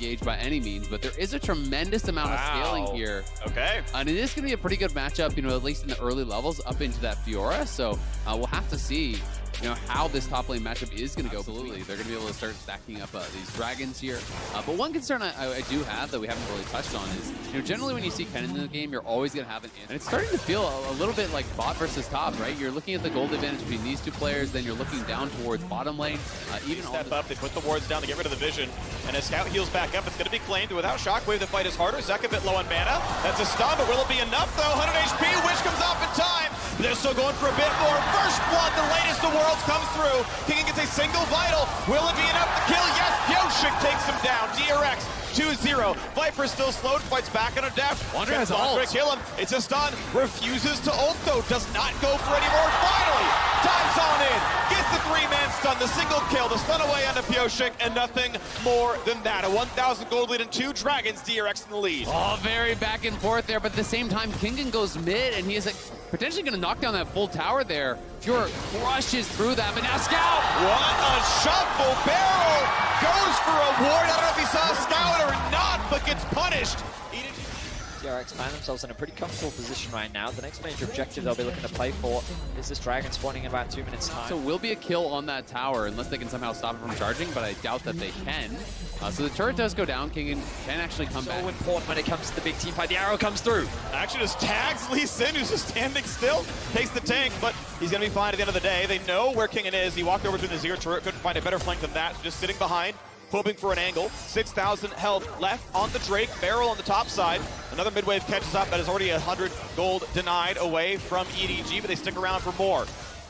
engaged by any means, but there is a tremendous amount of scaling here. Okay. And it is going to be a pretty good matchup, you know, at least in the early levels up into that Fiora. So we'll have to see, you know, how this top lane matchup is going to go. Absolutely. They're going to be able to start stacking up these dragons here. But one concern I do have that we haven't really touched on is, you know, generally when you see Kennen in the game, you're always going to have an in. And it's starting to feel a little bit like bot versus top, right? You're looking at the gold advantage between these two players, then you're looking down towards bottom lane. Even step up, they put the wards down to get rid of the vision. And as Scout heals back up, it's going to be claimed. Without Shockwave, the fight is harder. Zek a bit low on mana. That's a stun, but will it be enough though? 100 HP, Wish comes off in time. They're still going for a bit more. First blood, the latest the worlds comes through. King gets a single vital. Will it be enough to kill? Yes, Pioshik takes him down. DRX 2-0. Viper still slowed, fights back on a dash. Wonder has ult. Kill him. It's a stun. Refuses to ult though. Does not go for any more. Finally, time's on in. Gets the three-man stun. The single kill. The stun away onto Pioshik, and nothing more than that. A 1,000 gold lead and 2 dragons. DRX in the lead. Oh, very back and forth there, but at the same time, Kingen goes mid, and he is potentially going to knock down that full tower there. Pure crushes through that, but now Scout! What a shuffle! Barrel goes for a ward. I don't know if he saw Scout or not, but gets punished. DRX find themselves in a pretty comfortable position right now. The next major objective they'll be looking to play for is this dragon spawning in about 2 minutes time. So will be a kill on that tower unless they can somehow stop it from charging, but I doubt that they can. So the turret does go down. Kingen can actually come back. So important when it comes to the big team fight. The arrow comes through. Actually just tags Lee Sin, who's just standing still. Takes the tank, but he's going to be fine at the end of the day. They know where Kingen is. He walked over to the Azir turret, couldn't find a better flank than that. Just sitting behind, hoping for an angle. 6,000 health left on the Drake. Barrel on the top side. Another mid-wave catches up. That is already 100 gold denied away from EDG, but they stick around for more.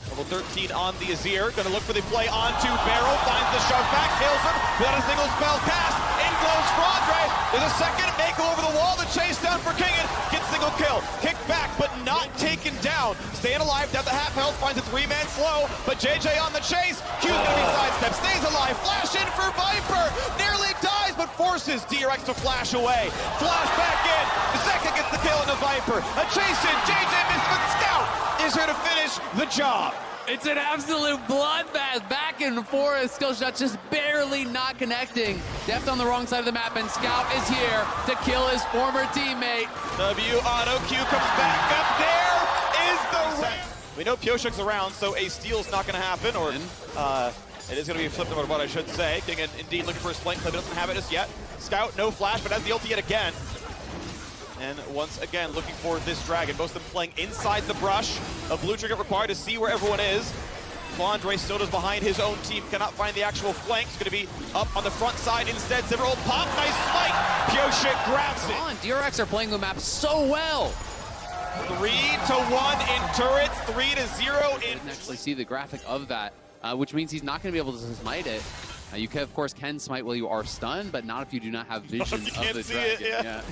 Level 13 on the Azir. Gonna look for the play onto Barrel. Finds the shove back, kills him. Without a single spell cast. In glows Frondre. There's a second make over the wall. The chase down for Kingen. Gets single kill. Kick back, but not taken down. Staying alive, down to half health. Finds a 3-man slow, but JJ on the chase. Q's gonna be sidestep. Stays alive. Flash in for Viper. Nearly dies, but forces DRX to flash away. Flash back in. Zeka gets the kill on the Viper. A chase in. JJ missed, but Scout is here to finish the job. It's an absolute bloodbath, back and forth. Skill shot just barely not connecting. Deft on the wrong side of the map, and Scout is here to kill his former teammate. W auto Q comes back up. There is the ramp. We know Pioshik's around, so a steal's not going to happen, or it is going to be flipped over what I should say. King indeed looking for his flank clip, doesn't have it just yet. Scout, no flash, but has the ulti yet again. And once again, looking for this dragon. Most of them playing inside the brush. A blue trigger required to see where everyone is. Flandre still is behind his own team. Cannot find the actual flank. It's going to be up on the front side instead. Zivir pop, nice smite. Pioshik grabs it. Come on, DRX are playing the map so well. 3-1 in turrets, 3-0 in... Didn't actually see the graphic of that, which means he's not going to be able to smite it. You can, of course, can smite while you are stunned, but not if you do not have vision of the dragon. Yeah.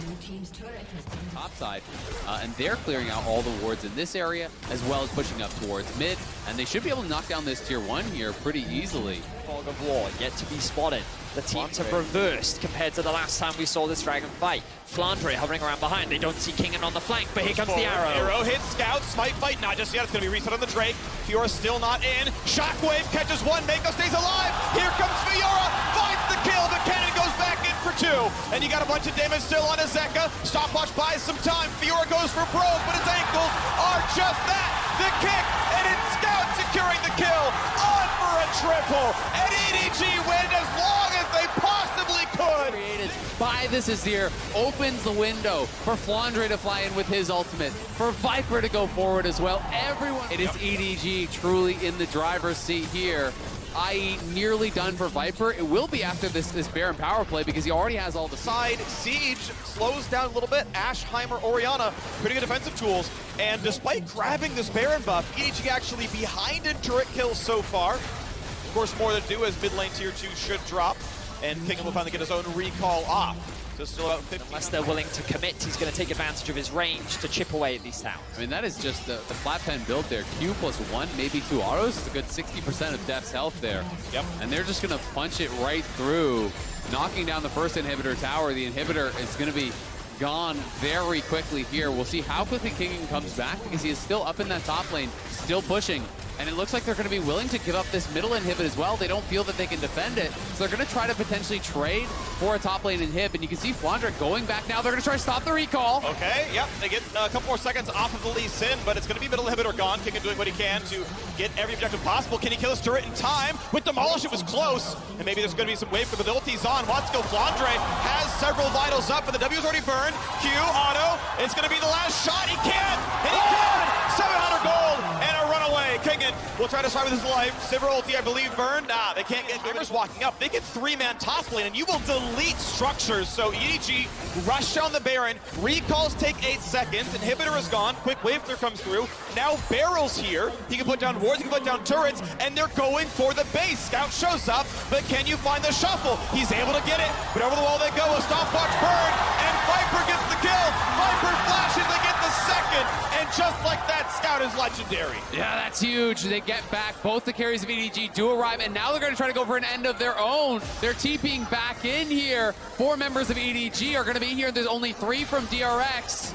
Top side, and they're clearing out all the wards in this area, as well as pushing up towards mid, and they should be able to knock down this tier 1 here pretty easily. Fog of war yet to be spotted. The teams have reversed compared to the last time we saw this dragon fight. Flandre hovering around behind. They don't see Kingen on the flank, but here comes the arrow. Arrow hits Scout. Smite fight, not just yet. It's going to be reset on the Drake. Fiora still not in. Shockwave catches one. Mako stays alive. Here comes Fiora. Finds the kill. The cannon goes back in for 2. And you got a bunch of damage still on Zeka. Stopwatch buys some time. Fiora goes for broke, but his ankles are just that. The kick, and it's Scout securing the kill. On for a triple. And EDG win as long as they possibly could. Created by this Azir, opens the window for Flandre to fly in with his ultimate, for Viper to go forward as well. Everyone, it is EDG truly in the driver's seat here, i.e. nearly done for Viper. It will be after this Baron power play because he already has all the side. Siege slows down a little bit. Ashheimer, Orianna, pretty good defensive tools. And despite grabbing this Baron buff, EDG actually behind in turret kills so far. Of course, more to do as mid lane tier 2 should drop. And Kingen will finally get his own recall off. So still about 50. Unless they're willing to commit, he's going to take advantage of his range to chip away at these towers. I mean, that is just the flat pen build there. Q plus 1, maybe 2 autos. It's a good 60% of Def's health there. Yep. And they're just going to punch it right through, knocking down the first inhibitor tower. The inhibitor is going to be gone very quickly here. We'll see how quickly Kingen comes back because he is still up in that top lane, still pushing. And it looks like they're going to be willing to give up this middle inhibit as well. They don't feel that they can defend it. So they're going to try to potentially trade for a top lane inhib. And you can see Flandre going back now. They're going to try to stop the recall. Okay, yep, they get a couple more seconds off of the Lee Sin, but it's going to be middle inhibitor gone. Kingen doing what he can to get every objective possible. Can he kill his turret in time? With Demolish, it was close. And maybe there's going to be some wave capabilities on. Wants to go. Flandre has several vitals up, but the W's already burned. Q, auto. It's going to be the last shot. He can! And he can! 700 gold and a runaway. Kingen will try to start with his life. Sivir ulti, I believe, burned. They can't get Gamers walking up. They get 3-man top lane, and you will delete structures. So EDG rush down the Baron. Recalls take 8 seconds. Inhibitor is gone. Quick wave clear comes through. Now Barrel's here. He can put down wards, he can put down turrets, and they're going for the base. Scout shows up, but can you find the shuffle? He's able to get it, but over the wall they go. A stopwatch burn, and Viper gets the kill. Viper flashes, they get the second, and just like that, Scout is legendary. Yeah, that's huge. They get back. Both the carries of EDG do arrive, and now they're going to try to go for an end of their own. They're TPing back in here. 4 members of EDG are going to be here. There's only 3 from DRX.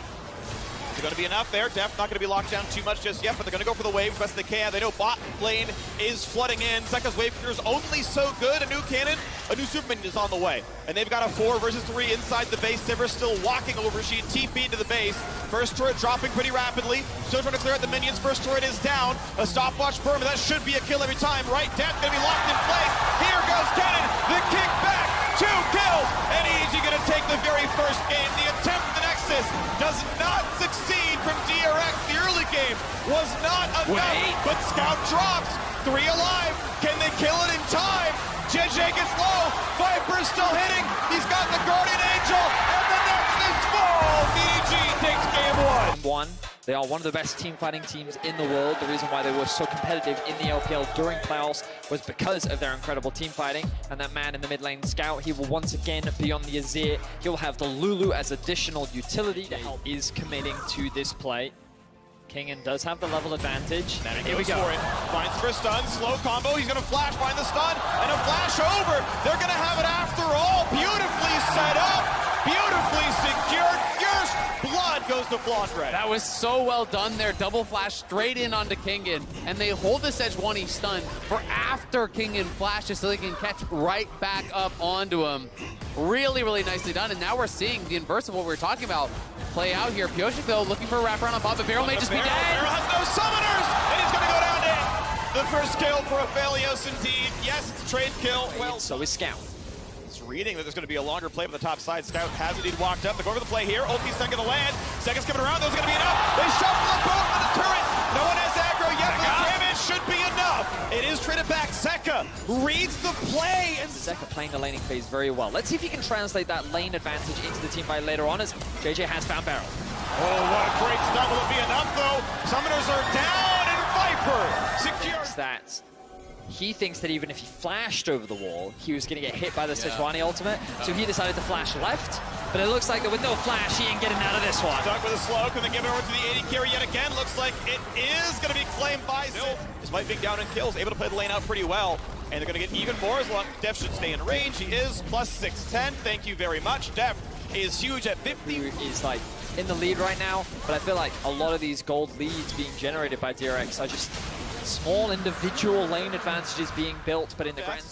Is it going to be enough there? Def not going to be locked down too much just yet, but they're going to go for the wave as best they can. They know bot lane is flooding in. Zeka's wave clear is only so good. A new cannon, a new Superman is on the way. And they've got a 4 versus 3 inside the base. Sivir still walking over. She TP to the base. First turret dropping pretty rapidly. Still trying to clear out the minions. First turret is down. A stopwatch burn, but that should be a kill every time, right? Def going to be locked in place. Here goes cannon. The kick back. 2 kills. And EDG going to take the very first game. The attempt at the Nexus does not succeed from DRX. The early game was not enough, but Scout drops. 3 alive. Can they kill it in time? JJ gets low. Viper's still hitting. He's got the Guardian Angel, and the Nexus falls. EDG takes game 1. They are one of the best team fighting teams in the world. The reason why they were so competitive in the LPL during playoffs was because of their incredible team fighting. And that man in the mid lane, Scout, he will once again be on the Azir. He'll have the Lulu as additional utility that he is committing to this play. Kingen does have the level advantage. And here we go. For it. Finds for a stun, slow combo. He's going to flash, find the stun, and a flash over. They're going to have it after all. Beautifully set up, beautifully secured. Fierce blood goes to Flandre. That was so well done there. Double flash straight in onto Kingen, and they hold this edge 1E stun for after Kingen flashes so they can catch right back up onto him. Really, really nicely done. And now we're seeing the inverse of what we were talking about play out here. Pioshik, though, looking for a wraparound on Bob, but Barrel may just be dead. Barrel has no summoners, and he's going to go down to the first kill for Aphelios indeed. Yes, it's a trade kill. Well, so is Scout. It's reading that there's going to be a longer play from the top side. Scout has indeed walked up. They're going for the play here. Ulti's not going to land. Seconds coming around. Those are going to be enough. They shuffle the boat for the turret. No one has aggro yet, but the damage should be enough. It is traded back. Zeka reads the play. And Zeka playing the laning phase very well. Let's see if he can translate that lane advantage into the team fight later on as JJ has found Barrel. Oh, what a great stun. Will it be enough, though? Summoners are down, and Viper secures. That he thinks that even if he flashed over the wall, he was going to get hit by the Sejuani ultimate. So he decided to flash left. But it looks like that with no flash, he ain't getting out of this one. Stuck with a slow. Can they give it over to the AD carry yet again? Looks like it is going to be claimed by Sil. Despite being down in kills, able to play the lane out pretty well. And they're going to get even more as long as Def should stay in range. He is plus 610. Thank you very much. Def is huge at 50. Who is like in the lead right now, but I feel like a lot of these gold leads being generated by DRX are just small individual lane advantages being built, but in the grand.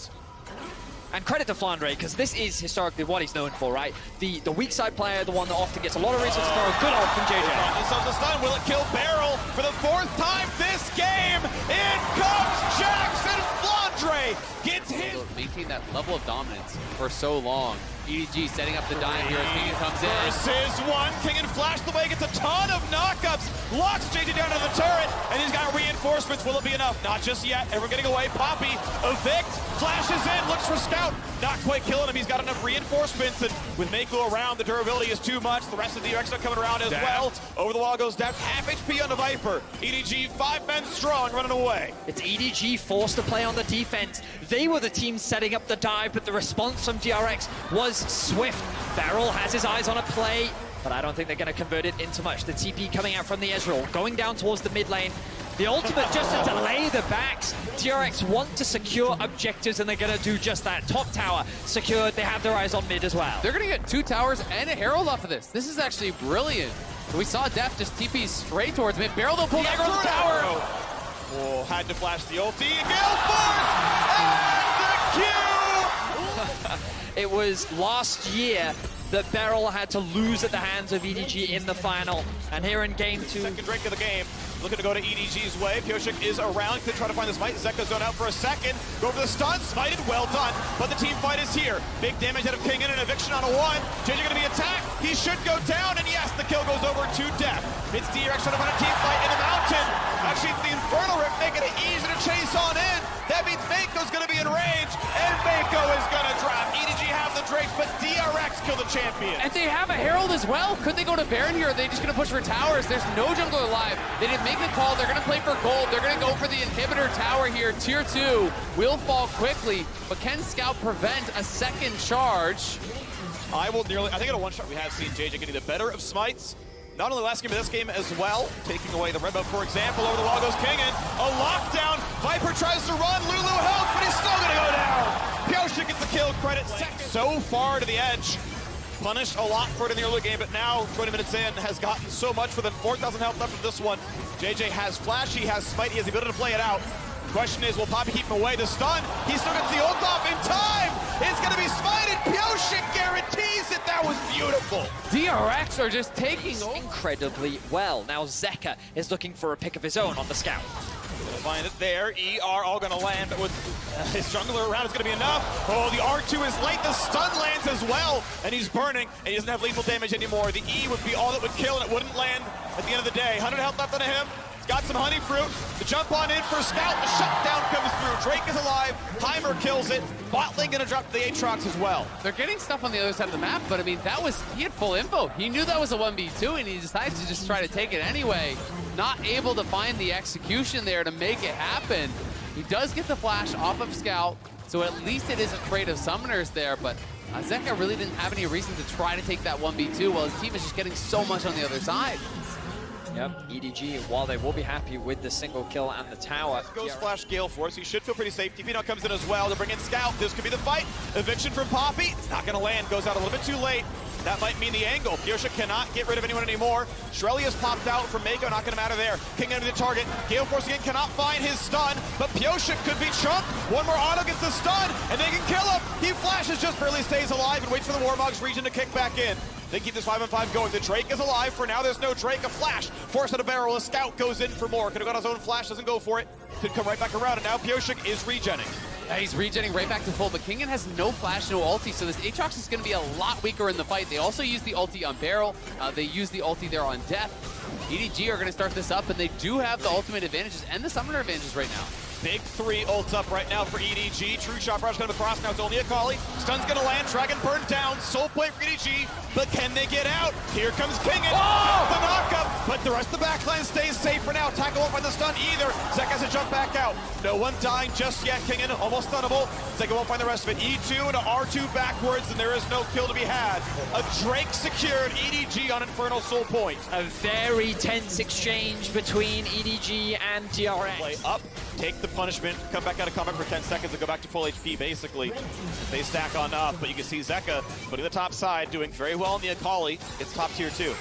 And credit to Flandre, because this is historically what he's known for, right? The weak side player, the one that often gets a lot of reasons for a good ult from JJ. Themselves a stun. Will it kill Barrel for the 4th time this game? In comes Jackson. Flandre gets his. Maintain that level of dominance for so long. EDG setting up the dive here as Kingen comes in. Versus 1. Kingen flashed the way, gets a ton of knockups, locks JJ down to the turret, and he's got reinforcements. Will it be enough? Not just yet. Everyone getting away. Poppy, evict, flashes in, looks for Scout. Not quite killing him. He's got enough reinforcements, and with Mako around, the durability is too much. The rest of the DRX are coming around as well. Over the wall goes Def. Half HP on the Viper. EDG, 5 men strong, running away. It's EDG forced to play on the defense. They were the team setting up the dive, but the response from DRX was swift. Barrel has his eyes on a play, but I don't think they're going to convert it into much. The TP coming out from the Ezreal, going down towards the mid lane. The ultimate just to delay the backs. DRX want to secure objectives, and they're going to do just that. Top tower secured. They have their eyes on mid as well. They're going to get 2 towers and a Herald off of this. This is actually brilliant. We saw Def just TP straight towards mid. Barrel though pulled aggro on the tower. Oh, had to flash the ulti. Gale Force and the Q! It was last year that Beryl had to lose at the hands of EDG in the final. And here in game 2. Second drink of the game. Looking to go to EDG's way. Pioshik is around. Could try to find the smite. Zeka zone out for a second. Go for the stun. Smited. Well done. But the team fight is here. Big damage out of King in an eviction on a 1. JJ going to be attacked. He should go down. And yes, the kill goes over to Def. It's DRX trying to find a team fight in the mountain. Actually, it's the Infernal Rip making it easy to chase on in. That means Mako's going to be in range. And Mako is going to drop. EDG have the Drakes, but DRX kill the champion. And they have a Herald as well. Could they go to Baron here? Are they just going to push for towers? There's no jungler alive. They didn't make the call. They're going to play for gold. They're going to go for the inhibitor tower here. Tier 2 will fall quickly, but can Scout prevent a second charge? I think in a one-shot we have seen JJ getting the better of smites. Not only last game, but this game as well. Taking away the red buff, for example. Over the wall goes King in. A lockdown. Viper tries to run. Lulu helps, but he's still going to go down. Pioshik gets the kill. Credit second. So far to the edge. Punished a lot for it in the early game, but now 20 minutes in has gotten so much for them. 4,000 health left of this one. JJ has flash, he has smite, he has the ability to play it out. Question is, will Poppy keep him away? The stun, he still gets the ult off in time. It's going to be smited. Pioshik guarantees it. That was beautiful. DRX are just taking over. Incredibly well. Now Zeka is looking for a pick of his own on the scout. Gonna find it there. ER all gonna land, but with his jungler around, it's gonna be enough. Oh, the R2 is late. The stun lands as well, and he's burning, and he doesn't have lethal damage anymore. The E would be all that would kill, and it wouldn't land at the end of the day. 100 health left on him. He's got some honey fruit. The jump on in for Scout. The shutdown comes through. Drake is alive. Timer kills it. Bot lane gonna drop the Aatrox as well. They're getting stuff on the other side of the map, but I mean, he had full info. He knew that was a 1v2, and he decided to just try to take it anyway. Not able to find the execution there to make it happen. He does get the flash off of Scout, so at least it is a trade of summoners there, but Zeka really didn't have any reason to try to take that 1v2 while his team is just getting so much on the other side. Yep, EDG, while they will be happy with the single kill and the tower. Goes flash Gale Force. He should feel pretty safe. TP now comes in as well to bring in Scout. This could be the fight. Eviction from Poppy. It's not going to land. Goes out a little bit too late. That might mean the angle. Pioshik cannot get rid of anyone anymore. Shrelly has popped out from Mako. Not going to matter there. King into the target. Gale Force again cannot find his stun, but Pioshik could be chunked. One more auto gets the stun, and they can kill him. He flashes, just barely stays alive, and waits for the Warmog's region to kick back in. They keep this 5-on-5 going. The Drake is alive. For now, there's no Drake. A flash. Force out a barrel. A Scout goes in for more. Could have got his own flash. Doesn't go for it. Could come right back around. And now Pioshik is regenning. Yeah, he's regenning right back to full, but Kingen has no flash, no ulti, so this Aatrox is going to be a lot weaker in the fight. They also use the ulti on Barrel. They use the ulti there on Death. EDG are going to start this up, and they do have the ultimate advantages and the summoner advantages right now. Big 3 ults up right now for EDG. True Shot Rush going to cross. Now it's only a Kali. Stun's going to land. Dragon burn down. Soul play for EDG. But can they get out? Here comes Kingen. Oh! The knockup. But the rest of the backline stays safe for now. Tackle won't find the stun either. Zek has to jump back out. No one dying just yet. Kingen almost stunnable. Zek won't find the rest of it. E2 into R2 backwards, and there is no kill to be had. A Drake secured. EDG on Infernal Soul Point. A very tense exchange between EDG and DRX. Play up. Take the punishment, come back out of combat for 10 seconds and go back to full HP, basically. They stack on up, but you can see Zeka putting the top side, doing very well in the Akali. It's top tier 2.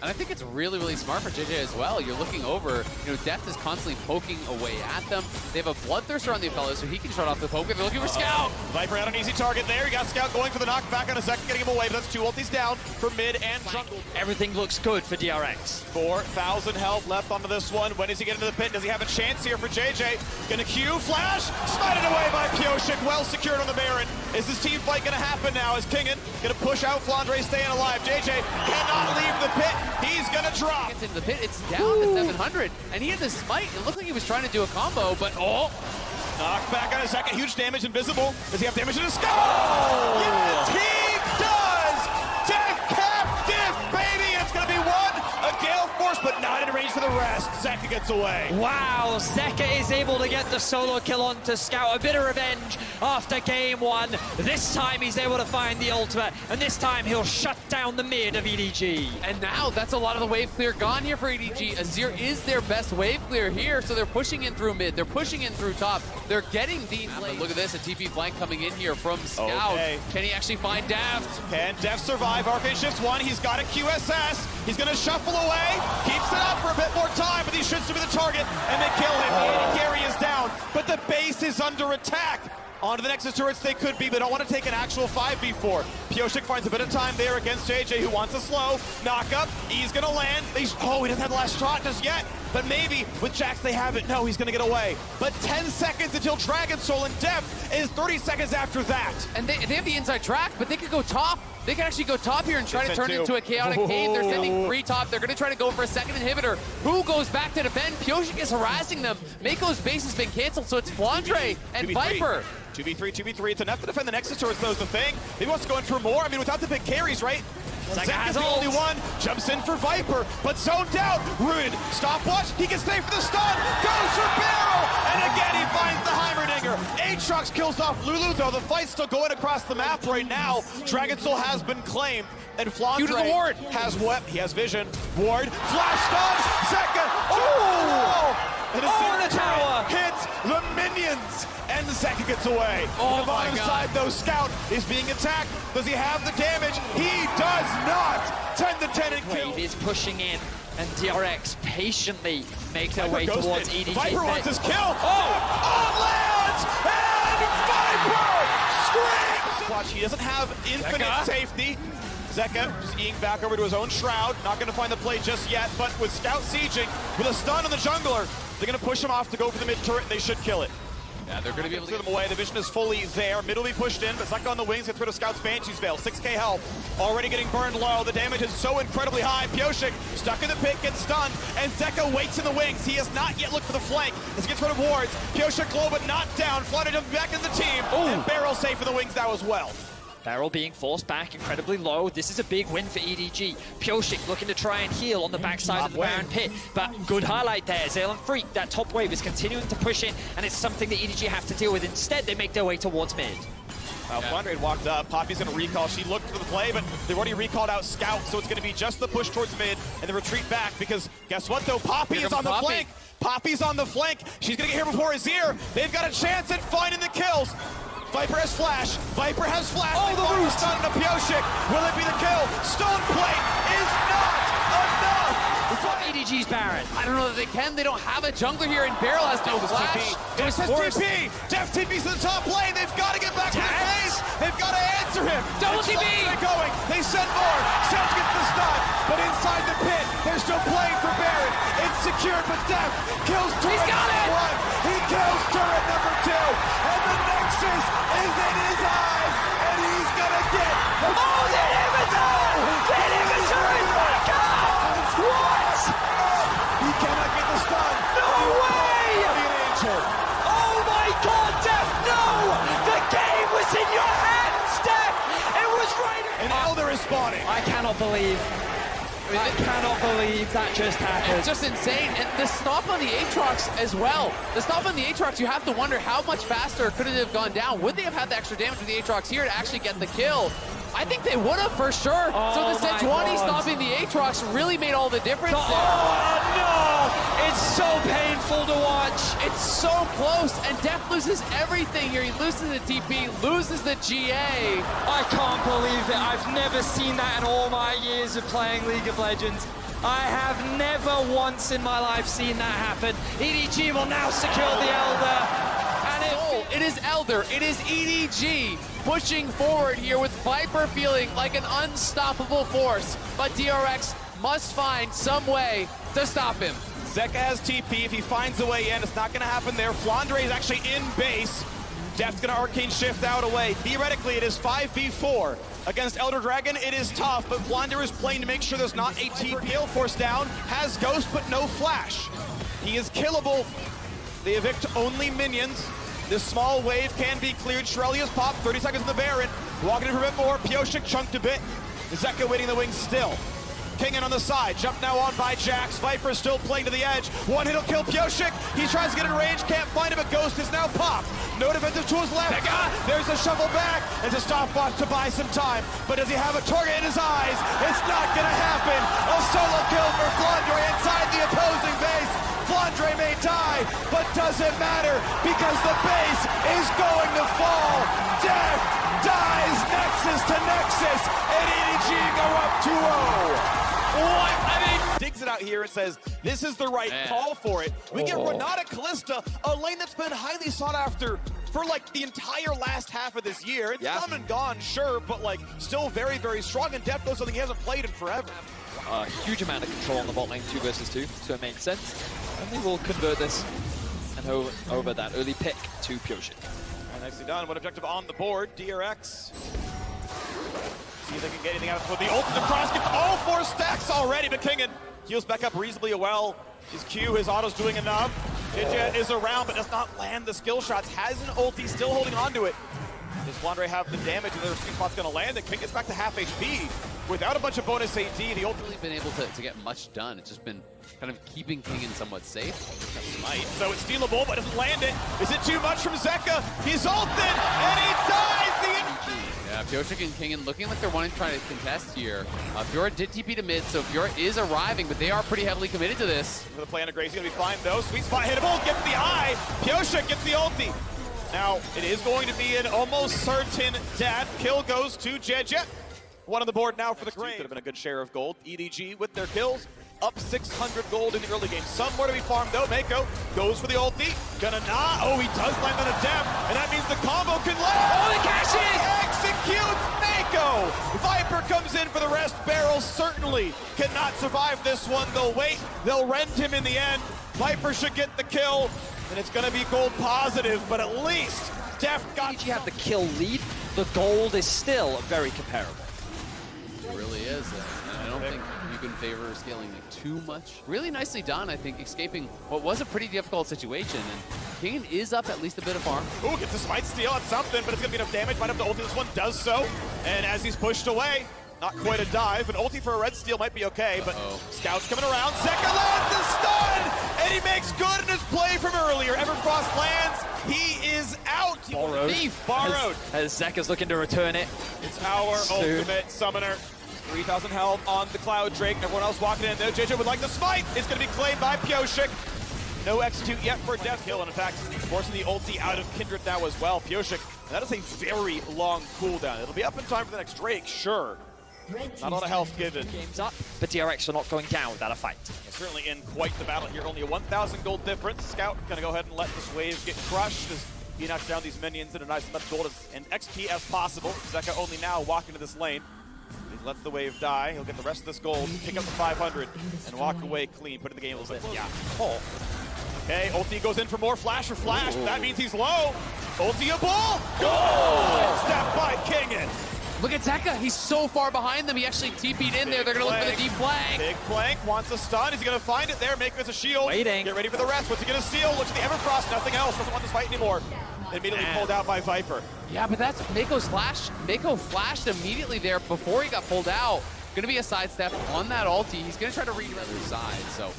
And I think it's really, really smart for JJ as well. You're looking over, Death is constantly poking away at them. They have a Bloodthirster on the Apollo, so he can shut off the poke. They're looking for Scout. Viper out an easy target there. You got Scout going for the knockback on a second, getting him away, but that's 2 ultis down for mid and jungle. Everything looks good for DRX. 4,000 health left onto this one. When does he get into the pit? Does he have a chance here for JJ? Gonna Q, flash, smited away by Pioshik, well secured on the Baron. Is this team fight gonna happen now? Is Kingen gonna push out Flandre staying alive? JJ cannot leave the pit. He's gonna drop. Gets into the pit, it's down to 700, and he had the smite. It looked like he was trying to do a combo, but Knockback on a second, huge damage, invisible. Does he have damage in his skull? Oh! Yes, he does! Death captive, baby! It's gonna be one, a Gale Force, but not in range advantage to the rest. Zeka gets away. Wow, Zeka is able to get the solo kill onto Scout. A bit of revenge after game one. This time he's able to find the ultimate, and this time he'll shut down the mid of EDG. And now that's a lot of the wave clear gone here for EDG. Azir is their best wave clear here, so they're pushing in through mid. They're pushing in through top. They're getting deep lane. Look at this, a TP flank coming in here from Scout. Okay. Can he actually find Deft? Can Deft survive? Arcane shifts one. He's got a QSS. He's going to shuffle away. Keeps it up for a bit more time, but he should still be the target, and they kill him. Gary is down, but the base is under attack. Onto the Nexus turrets they could be, but don't want to take an actual 5v4. Pyosik finds a bit of time there against JJ, who wants a slow. Knock up, he's gonna land. Oh, he doesn't have the last shot just yet, but maybe with Jax they have it. No, he's gonna get away. But 10 seconds until Dragon Soul, and Deft is 30 seconds after that. And they have the inside track, but they could go top. They can actually go top here and try to turn it into a chaotic cave. They're sending 3 top. They're going to try to go for a second inhibitor. Who goes back to defend? Pyosik is harassing them. Mako's base has been canceled, so it's Flandre and 2v3. Viper. 2v3, 2v3. It's enough to defend the Nexus turrets, though, is the thing. He wants to go in for more. I mean, without the big carries, right? Zek is the only one. Jumps in for Viper, but zoned out. Ruined. Stopwatch. He can stay for the stun. Goes for Barrel. And again, he finds the Heimerdinger. Aatrox kills off Lulu, though. The fight's still going across the map right now. Dragon Soul has been claimed. And Flandre has what? He has vision. Ward. Flash stuns. Zeka. Oh! And the tower hits the minions. And Zeka gets away. Oh, On the bottom side, though, Scout is being attacked. Does he have the damage? He does not. 10 to 10 and kill. Wave is pushing in, and DRX patiently make their way Viper towards ghosted. EDG. Viper wants his kill. Oh! On lands! And Viper screams! Watch, he doesn't have infinite safety. Zeka just eating back over to his own shroud. Not going to find the play just yet, but with Scout sieging, with a stun on the jungler, they're going to push him off to go for the mid turret, and they should kill it. Yeah, they're going to be able to clear them away. The vision is fully there. Mid will be pushed in, but Zeka on the wings gets rid of Scout's Banshee's Veil. 6k health. Already getting burned low. The damage is so incredibly high. Pyosik stuck in the pit, gets stunned, and Zeka waits in the wings. He has not yet looked for the flank as he gets rid of wards. Pyosik low but not down. Flooded him back in the team. Ooh. And Barrel safe in the wings now as well. Barrel being forced back incredibly low. This is a big win for EDG. Pyosik looking to try and heal on the backside of the Baron pit, but good highlight there. Zalen Freak, that top wave is continuing to push in, and it's something that EDG have to deal with. Instead, they make their way towards mid. Flandre had walked up. Poppy's going to recall. She looked for the play, but they've already recalled out Scout, so it's going to be just the push towards mid and the retreat back, because guess what, though? Poppy is on the flank. Poppy's on the flank. She's going to get here before Azir. They've got a chance at finding the kills. Viper has flash. Viper has flash. Oh, the root stun to Pyosik. Will it be the kill? Stone plate is not enough. It's not EDG's Baron. I don't know that they can. They don't have a jungler here, and Barrel has no flash. It says TP. Deft TP's to the top lane. They've got to get back to the base. They've got to answer him. Double TP. They're going. They send more. Sedge gets the stun, but inside the pit, they're still playing for Baron. It's secured, but Deft kills turret number 1. He kills turret number 2, and the Nexus is in his eyes, and he's gonna get the inhibitor! The inhibitor is back up! What? He cannot get the stun. No way! Oh my God, Def, no! The game was in your hands, Def! It was right. And Elder is spawning. I cannot believe that just happened. It's just insane. And the stop on the Aatrox as well. The stop on the Aatrox, you have to wonder how much faster could it have gone down? Would they have had the extra damage with the Aatrox here to actually get the kill? I think they would have for sure. Oh, so the Sejuani stopping the Aatrox really made all the difference there. Oh no! It's so painful to watch. It's so close, and Def loses everything here. He loses the TP, loses the GA. I can't believe it. I've never seen that in all my years of playing League of Legends. I have never once in my life seen that happen. EDG will now secure the Elder. It is Elder, it is EDG pushing forward here with Viper feeling like an unstoppable force. But DRX must find some way to stop him. Zeka has TP. If he finds a way in, it's not going to happen there. Flandre is actually in base. Deft's going to Arcane Shift out away. Theoretically, it is 5v4. Against Elder Dragon, it is tough, but Flandre is playing to make sure there's not a TP. Gale Force down, has Ghost, but no Flash. He is killable. They evict only minions. This small wave can be cleared. Shirelia's pop, 30 seconds in the Baron. Walking in for a bit more. Pyosik chunked a bit. Zeka waiting in the wings still. Kingen on the side, jump now on by Jax. Viper still playing to the edge. One hit will kill Pioshik. He tries to get in range, can't find him, but Ghost is now popped. No defensive tools left. There's a shovel back. It's a stopwatch to buy some time. But does he have a target in his eyes? It's not gonna happen. A solo kill for Flandre inside the opposing base. Flandre may die, but doesn't matter because the base is going to fall. Death dies Nexus to Nexus, and EDG go up 2-0. What? I mean, digs it out here and says, this is the right call for it. We get Renata Callista, a lane that's been highly sought after for like the entire last half of this year. It's come and gone, sure, but like still very, very strong. And Deft knows something he hasn't played in forever. A huge amount of control on the bot lane, 2 versus 2, so it makes sense. And they will convert this and over that early pick to Pioshik. Nicely done. One objective on the board. DRX. See if they can get anything out for the ultimate cross. Gets all 4 stacks already, but Kingen heals back up reasonably well. His Q, his auto's doing enough. Jidja is around, but does not land the skill shots. Has an ulti, still holding on to it. Does Flandre have the damage and their sweet spot's going to land? And King gets back to half HP. Without a bunch of bonus AD, the ult Really been able to get much done. It's just been kind of keeping Kingen somewhat safe. Might. So it's stealable, but doesn't land it. Is it too much from Zeka? He's ulted, and he dies! Yeah, Pioshik and Kingen looking like they're wanting to try to contest here. Fiora did TP to mid, so Fiora is arriving, but they are pretty heavily committed to this. For the play on Grace, he's going to be fine, though. Sweet spot hittable, gets the eye. Pioshik gets the ulti. Now, it is going to be an almost certain death. Kill goes to Jidja. One on the board now for the Grave. Could have been a good share of gold. EDG with their kills. Up 600 gold in the early game. Somewhere to be farmed though. Mako goes for the ulti. Gonna not. Oh, he does land on a depth. And that means the combo can land. Oh, the cash Executes Mako. Viper comes in for the rest. Barrel certainly cannot survive this one. They'll wait. They'll rend him in the end. Viper should get the kill. And it's gonna be gold positive, but at least Def got... EDG have the kill lead. The gold is still very comparable. It really is. I don't think you can favor scaling it too much. Really nicely done, I think, escaping what was a pretty difficult situation. And Kingen is up at least a bit of farm. Ooh, gets a smite steal. That's something, but it's going to be enough damage. Might have to ulti. This one does so. And as he's pushed away, not quite a dive. An ulti for a red steal might be okay, but Scout's coming around. Zeka lands the stun! And he makes good in his play from earlier. Everfrost lands. He is out. Borrowed. Borrowed. As Zeka's looking to return it. It's our ultimate summoner. 3,000 health on the Cloud Drake. Everyone else walking in there. JJ would like the smite. It's going to be claimed by Pioshik. No execute yet for Death Kill. And in fact, forcing the ulti out of Kindred now as well. Pioshik. That is a very long cooldown. It'll be up in time for the next Drake, sure. Not a lot of health given. Game's up, but DRX are not going down without a fight. Yeah, certainly in quite the battle here. Only a 1,000 gold difference. Scout gonna go ahead and let this wave get crushed as he knocks down these minions in a nice amount of gold and XP as possible. Zeka only now walking to this lane. He lets the wave die. He'll get the rest of this gold, pick up the 500, and walk away clean, putting the game a little bit. Yeah. Oh. Okay, ulti goes in for more flash for flash. That means he's low. Ultiable. Goal! Step by Kingen. Look at Zeka. He's so far behind them. He actually TP'd in there. They're going to look for the deep flank. Big flank. Wants a stun. Is he going to find it there? Make it a shield. Waiting. Get ready for the rest. What's he going to steal? Looks at the Everfrost. Nothing else. Doesn't want this fight anymore. Immediately pulled out by Viper. Yeah, but that's Mako's flash. Mako flashed immediately there before he got pulled out. Going to be a sidestep on that ulti. He's going to try to read the other side. So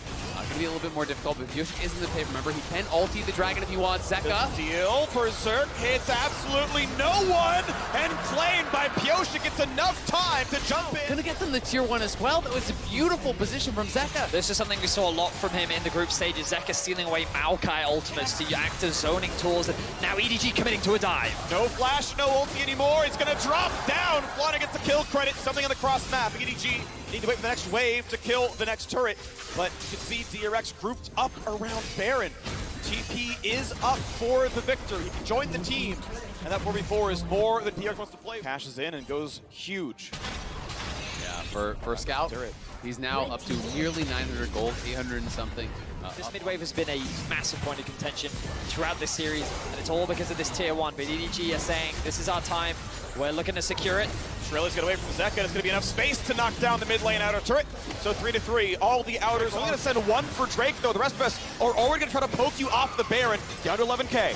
going to be a little bit more difficult, but Pioshik is in the pit. Remember, he can ulti the dragon if he wants. Zeka. Deal. Berserk hits absolutely no one, and claimed by Pioshik. It's enough time to jump in. Gonna get them the tier 1 as well. That was a beautiful position from Zeka. This is something we saw a lot from him in the group stages. Zeka stealing away Maokai ultimates to act as zoning tools, and now EDG committing to a dive. No flash, no ulti anymore. It's gonna drop down. Flauna gets the kill credit. Something on the cross map. EDG need to wait for the next wave to kill the next turret, but you can see DRX grouped up around Baron. TP is up for the victor. He can join the team, and that 4v4 is more than DRX wants to play. Cashes in and goes huge. Yeah, for Scout, he's now up to nearly 900 gold, 800 and something. This mid-wave has been a massive point of contention throughout this series, and it's all because of this tier 1, but EDG are saying, this is our time, we're looking to secure it. Shrilly's got away from Zeka. There's going to be enough space to knock down the mid lane outer turret. So 3-3, all the outers. Only going to send one for Drake, though. The rest of us are already going to try to poke you off the Baron. Down to 11K.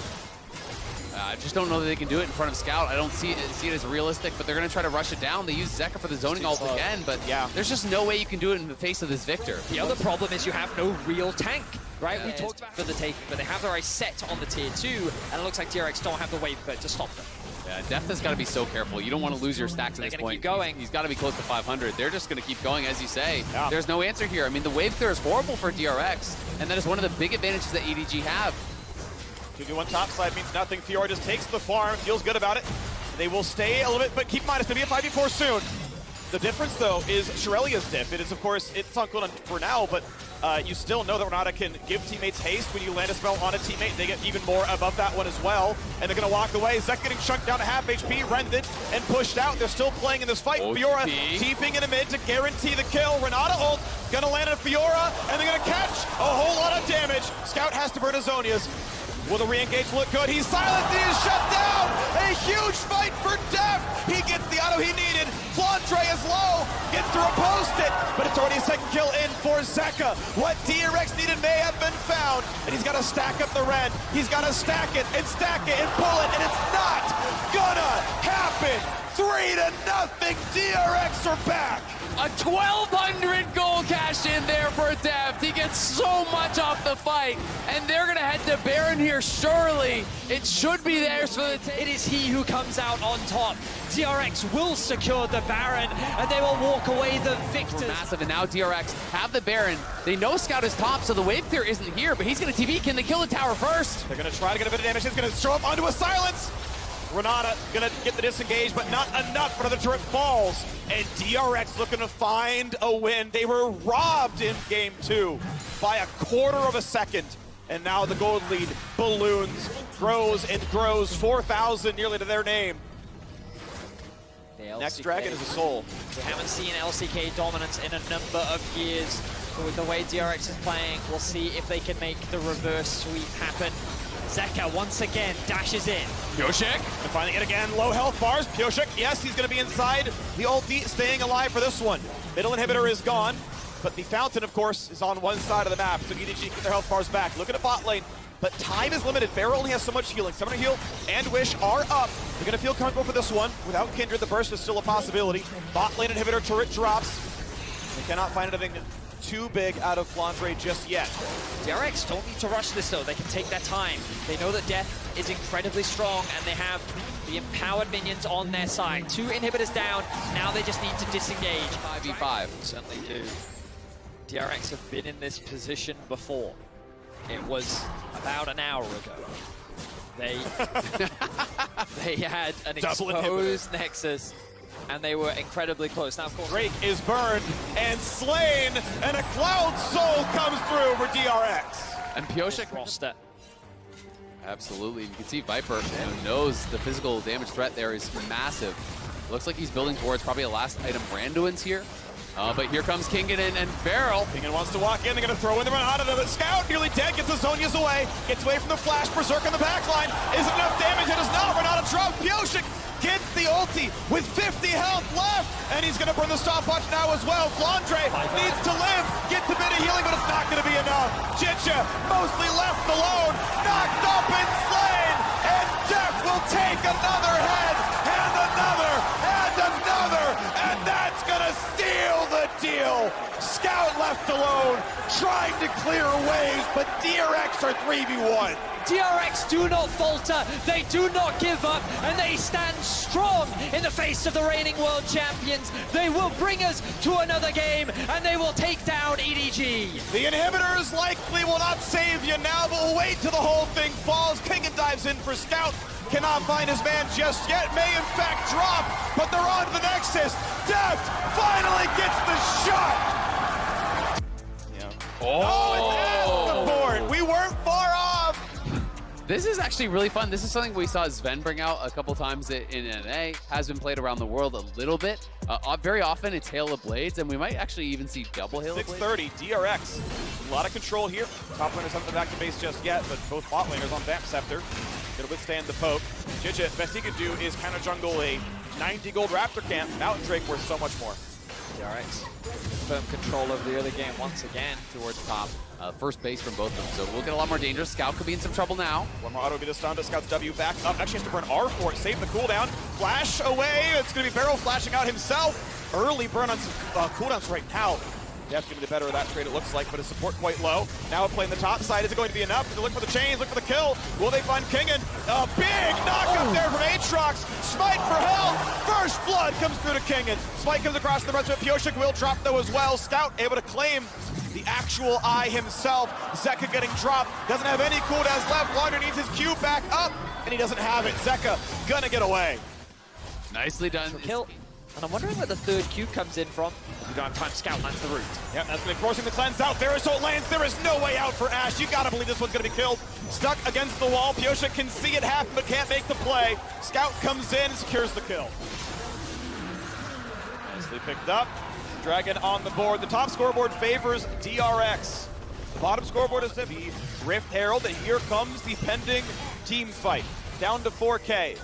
I just don't know that they can do it in front of Scout. I don't see it as realistic, but they're going to try to rush it down. They use Zeka for the zoning ult again, but yeah, there's just no way you can do it in the face of this Victor. The other problem is you have no real tank, right? We talked about for the take, but they have their eyes set on the tier 2, and it looks like DRX don't have the wave clear to stop them. Yeah, Deft has got to be so careful. You don't want to lose your stacks at this point. Keep going. He's got to be close to 500. They're just going to keep going, as you say. Yeah. There's no answer here. I mean, the wave clear is horrible for DRX, and that is one of the big advantages that EDG have. 2v1 top side means nothing. Fiora just takes the farm, feels good about it. They will stay a little bit, but keep in mind, it's going to be a 5v4 soon. The difference, though, is Shirelia's diff. It is, of course, it's on cooldown for now, but you still know that Renata can give teammates haste. When you land a spell on a teammate, they get even more above that one as well. And they're going to walk away. Zek getting chunked down to half HP, rended, and pushed out. They're still playing in this fight. Fiora keeping in a mid to guarantee the kill. Renata ult, going to land on Fiora, and they're going to catch a whole lot of damage. Scout has to burn his Zonias. Will the re-engage look good? He's silenced, he is shut down! A huge fight for Deft! He gets the auto he needed. Flandre is low, gets to repost it, but it's already a second kill in for Zeka. What DRX needed may have been found, and he's got to stack up the red. He's got to stack it and pull it, and it's not gonna happen! 3-0, DRX are back! A 1,200 goal cash in there for Deft. He gets so much off the fight, and they're going to head to Baron here, surely. It should be theirs for the It is he who comes out on top. DRX will secure the Baron, and they will walk away the victors. Massive, and now DRX have the Baron. They know Scout is top, so the wave clear isn't here, but he's going to TV. Can they kill the tower first? They're going to try to get a bit of damage. He's going to show up onto a silence. Renata gonna get the disengage, but not enough. Another turret falls, and DRX looking to find a win. They were robbed in game 2 by a quarter of a second, and now the gold lead balloons, grows and grows, 4,000 nearly to their name. Next dragon is a soul. We haven't seen LCK dominance in a number of years, but with the way DRX is playing, we'll see if they can make the reverse sweep happen. Zeka once again dashes in. Pioshik, and finding it again. Low health bars. Pioshik, yes, he's going to be inside the ulti, staying alive for this one. Middle inhibitor is gone, but the fountain, of course, is on one side of the map, so EDG get their health bars back. Look at the bot lane, but time is limited. Pharah only has so much healing. Summoner Heal and Wish are up. They're going to feel comfortable for this one. Without Kindred, the burst is still a possibility. Bot lane inhibitor turret drops. They cannot find anything too big out of Flandre just yet. DRX don't need to rush this though, they can take their time. They know that Death is incredibly strong and they have the empowered minions on their side. 2 inhibitors down, now they just need to disengage. 5v5. Certainly do. DRX have been in this position before. It was about an hour ago. They had an exposed Nexus, and they were incredibly close. Now, of course, Drake is burned and slain, and a Cloud Soul comes through for DRX. And Pioshik roster. Absolutely. You can see Viper knows the physical damage threat there is massive. Looks like he's building towards probably a last item Branduin's here. But here comes Kingen and Feral. Kingen wants to walk in. They're going to throw in the Renata. The Scout nearly dead. Gets the Zonias away. Gets away from the flash. Berserk on the backline. Is it enough damage? It is not. Renata dropped. Pioshik gets the ulti with 50 health left. And he's going to burn the stopwatch now as well. Flandre needs to live. Gets a bit of healing, but it's not going to be enough. Chicha mostly left alone. Knocked up and slain. And Jeff will take another head. And another. And another. And that's going to steal the deal. Scout left alone, trying to clear waves, but DRX are 3v1. DRX do not falter, they do not give up, and they stand strong in the face of the reigning world champions. They will bring us to another game, and they will take down EDG. The inhibitors likely will not save you now, but we'll wait till the whole thing falls. Kingen dives in for Scout. Cannot find his man just yet, may in fact drop, but they're on to the Nexus. Deft finally gets the shot. Oh, it's at the board. We weren't far off. This is actually really fun. This is something we saw Sven bring out a couple times in NA. Has been played around the world a little bit. Very often it's Hail of Blades, and we might actually even see double Hail of Blades. 630, DRX. A lot of control here. Top laners haven't been back to base just yet, but both bot laners on Vamp Scepter. Gonna withstand the poke. Chicha, best he could do is counter jungle a 90 gold Raptor camp. Mountain Drake worth so much more. DRX, firm control over the early game once again. Towards top. First base from both of them, so we'll get a lot more dangerous. Scout could be in some trouble now. One more auto will be the stun, but Scout's W back up. Actually has to burn R for it, save the cooldown. Flash away, it's going to be Barrel flashing out himself. Early burn on some cooldowns right now. Def going to be the better of that trade, it looks like, but his support quite low. Now playing the top side, is it going to be enough? They look for the chains, look for the kill. Will they find Kingen? A big knock up there from Aatrox. Smite for health. First blood comes through to Kingen. Smite comes across the rest of it. Pioshik will drop though as well. Scout able to claim the actual eye himself. Zeka getting dropped. Doesn't have any cooldowns left. Wander needs his Q back up, and he doesn't have it. Zeka gonna get away. Nicely done. Kill. And I'm wondering where the third Q comes in from. If you don't have time, Scout lands the root. Yep, that's been forcing the cleanse out. Verisol lands. There is no way out for Ash. You gotta believe this one's gonna be killed. Stuck against the wall. Pioshik can see it happen, but can't make the play. Scout comes in and secures the kill. Nicely picked up. Dragon on the board. The top scoreboard favors DRX. The bottom scoreboard is the Rift Herald, and here comes the pending team fight. Down to 4K.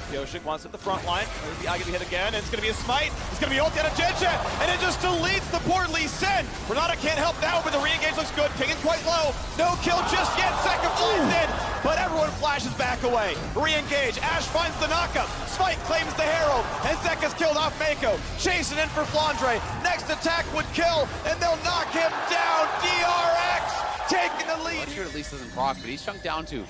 Pioshik wants it at the front line. There's the eye gonna be hit again, and it's gonna be a smite. It's gonna be ulti out of Jinja, and it just deletes the poor Lee Sin. Renata can't help now, but the re-engage looks good. Kingen quite low. No kill just yet. Second flies in, but everyone flashes back away. Re-engage. Ash finds the knockup. Smite claims the Herald, and Zeka's killed off Mako. Chasing in for Flandre. Next attack would kill, and they'll knock him down. DRX taking the lead. Sure, at least doesn't proc, but he's shrunk down to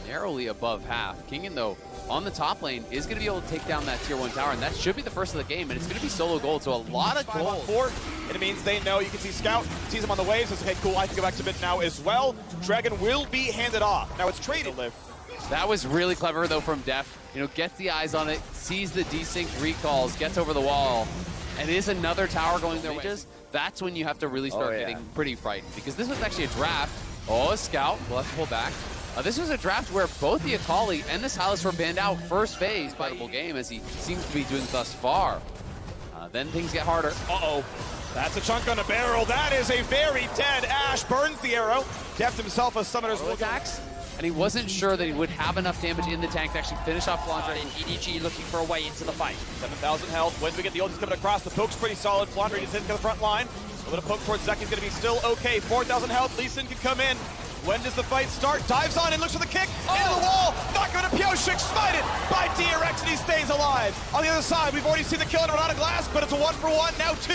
narrowly above half. Kingen, though, on the top lane, is going to be able to take down that tier 1 tower, and that should be the first of the game, and it's going to be solo gold, so a lot of gold. 4, and it means they know. You can see Scout, sees him on the waves, says, hey, cool, I can go back to mid now as well. Dragon will be handed off. Now it's traded. That was really clever, though, from Def. You know, gets the eyes on it, sees the desynced recalls, gets over the wall, and is another tower going their way. That's when you have to really start getting pretty frightened, because this was actually a draft. Oh, a Scout. We'll have to pull back. This was a draft where both the Akali and the Sylas were banned out first phase by the game, as he seems to be doing thus far. Then things get harder. Uh-oh. That's a chunk on a barrel. That is a very dead Ash. Burns the arrow. Deft himself a summoner's attacks. And he wasn't sure that he would have enough damage in the tank to actually finish off Flandre. And EDG looking for a way into the fight. 7,000 health. When we get the ultis coming across, the poke's pretty solid. Flandre is into the front line. A little poke towards Zeki is going to be still okay. 4,000 health. Lee Sin can come in. When does the fight start? Dives on and looks for the kick. Into the wall. Not going to Pioshik. Smited by DRX, and he stays alive. On the other side, we've already seen the kill on Renata Glass, but it's a 1-for-1. Now 2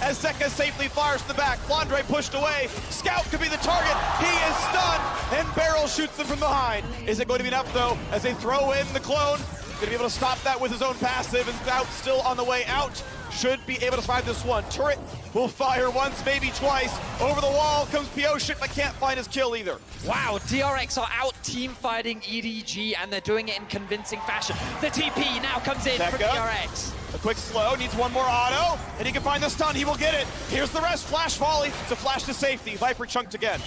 as Zeka safely fires to the back. Flandre pushed away. Scout could be the target. He is stunned, and Barrel shoots them from behind. Is it going to be enough, though, as they throw in the clone? Going to be able to stop that with his own passive, and Scout still on the way out. Should be able to survive this one. Turret will fire once, maybe twice. Over the wall comes Pioshik, but can't find his kill either. Wow, DRX are out team fighting EDG, and they're doing it in convincing fashion. The TP now comes in from DRX. A quick slow, needs one more auto, and he can find the stun, he will get it. Here's the rest, flash volley. It's a flash to safety. Viper chunked again.